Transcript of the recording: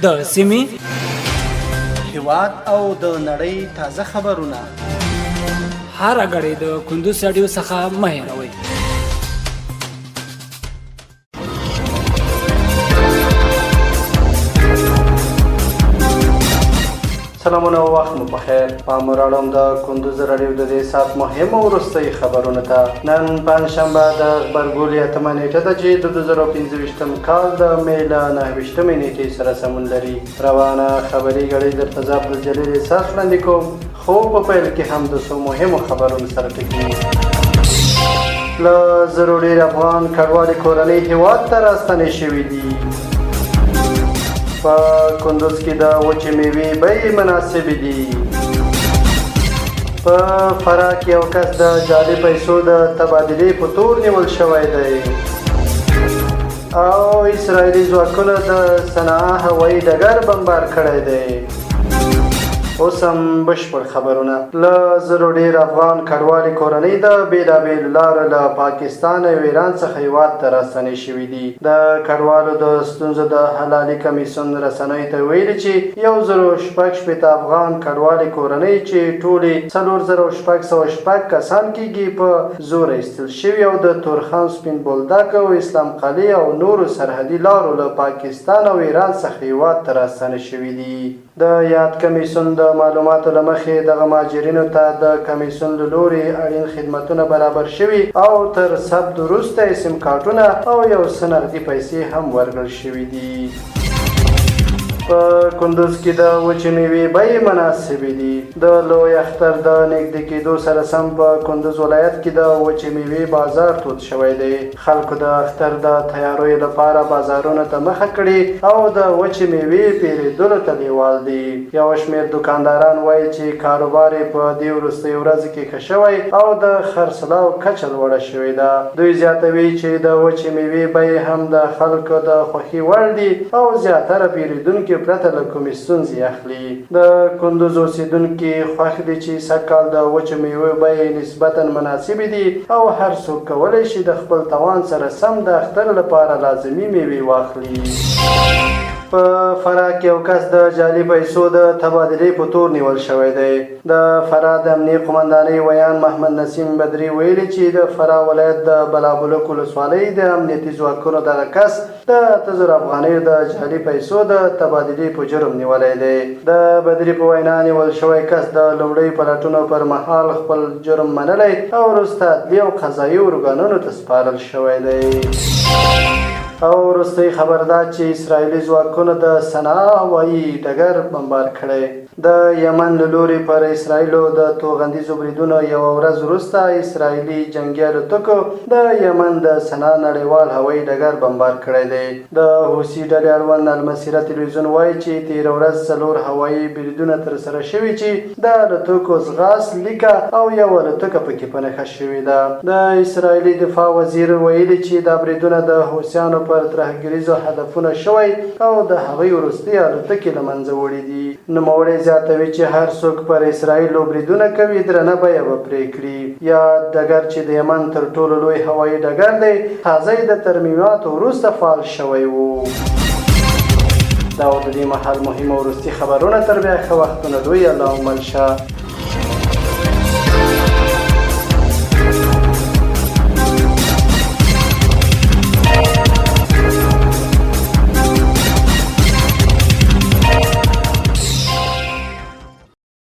د سیمې، هېواد او د نړۍ تازه خبرونه هره ګړۍ د کندوز رادیو څخه مه هېروئ. سلامونه او وخت مو بخیر. پام راوړم د کندوز رادیو د دې ساعت مهم او وروستۍ خبرونو ته. نن پنجشنبه د دغبرګولي 8مه نیټه ده چې د 2025 کال د مې له 9 نیټې سره سمون لري. روانه خبري ګړۍ درته زه عبدالجلیل احساس وړاندې کوم، خو په پیل کې هم د څو مهمو خبرونو سره ټکي. له زرو ډېر افغان کډوالې کورنۍ هېواد ته راستانه شوي دي. په کندز کې د وچې میوې بیې مناسبې دي. په فراه کې یو کس د جعلي پیسو د تبادلې په تور نیول شوی دی. او اسرائیلي ځواکونو د صنعا هوايي ډګر بمبار کړی دی. اوس هم بشپړ خبرونه. له زرو ډېر افغان کډوالې کورنۍ د بېلابېلو لارو له پاکستان او ایران څخه هېواد ته راستنې شوي دي. د کډوالو د ستونزو د حلالي کمیسیون رسنیو ته ویلي چې 1066 افغان کډوالې کورنۍ چې ټولې 4606 کسان کېږي په زور ایستل شوي او د تورخم، سپین بولدک او اسلام قلعه او نورو سرحدي لارو له پاکستان او ایران څخه هېواد ته راستنې شوي دي. د یاد کمیسیون د معلوماتو له مخې دغه مهاجرینو ته د کمیسیون له لوري اړین خدمتونه برابر شوي او تر ثبت وروسته سیم کارتونه او یو څه نغدي پیسې هم ورکړل شوي دي. په کندوز کې د وچې میوې بیې مناسبې دي. د لوی اختر د نږدې کېدو سره سم په کندوز ولایت کې د وچې میوې بازار تود شوی دی. خلکو د اختر د تیاریو لپاره بازارونو ته مخه کړې او د وچې میوې پیرودلو ته لیوال دي. یو شمېر دکانداران وایي چې کاروبار یې په دې وروستیو ورځو کې ښه شوی او د خرڅلاو کچه لوړه شوې ده. دوی زیاتوي چې د وچې میوې بیې هم د خلکو د خوښې وړ دي او زیاتره پیرودونکي پرته له کومې ستونزې اخلي. د کندوز اوسېدونکي خوښ دي چې سږکال د وچو میوې بیې نسبتا مناسبې دي او هر څوک کولی شي د خپل توان سره سم د اختر لپاره لازمي میوې واخلي. په فراه کې یو کس د جعلي پیسو د تبادلې په تور نیول شوی دی. د فراه د امنیې قمندانۍ ویان محمد نسیم بدري ویلي چې د فراه ولایت د بلابلک ولسوالۍ د امنیتي ځواکونو دغه کس د 8000 افغانیو د جعلي پیسو د تبادلې په جرم نیولی دی. د بدري په وینا نیول شوی کس د لومړۍ پلټونو پر مهال خپل جرم منلی او وروسته عدلي او قضایي ارګانونو ته سپارل شوی دی. او وروستۍ خبر ده چې اسرائیلي ځواکونو د صنعا هوايي ډګر بمبار کړی. د یمن له لوري پر اسرائیلو د توغندیزو بریدونو یوه ورځ وروسته اسرائیلي جنګي الوتکو د یمن د صنعا نړیوال هوايي ډګر بمبار کړی دی. د حوثي ډلې اړوند المسیره تلویزیون وایي چې تېره ورځ 4 هوايي بریدونه ترسره شوي چې د الوتکو ځغاس، لیکه او یو الوتکه پکې په نښه شوې ده. د اسرائیلي دفاع وزیر ویلي چې دا بریدونه د حوثیانو پر ترهګریزو هدفونه شوی او د هغوی وروستۍ الوتکې له منځه وړي دي. نوموړی زیاتوي چې هر څوک پر اسرائیلو بریدونه کوي درنه بیه به پرې کړي. یا ډګر چې د یمن تر ټولو لوی هوایي ډګر دی تازه د ترمیماتو وروسته فعال شوی و. دا و د دې مهال مهم او وروستي خبرونه. تر بیا ښه وختونه دوی الله مل شه.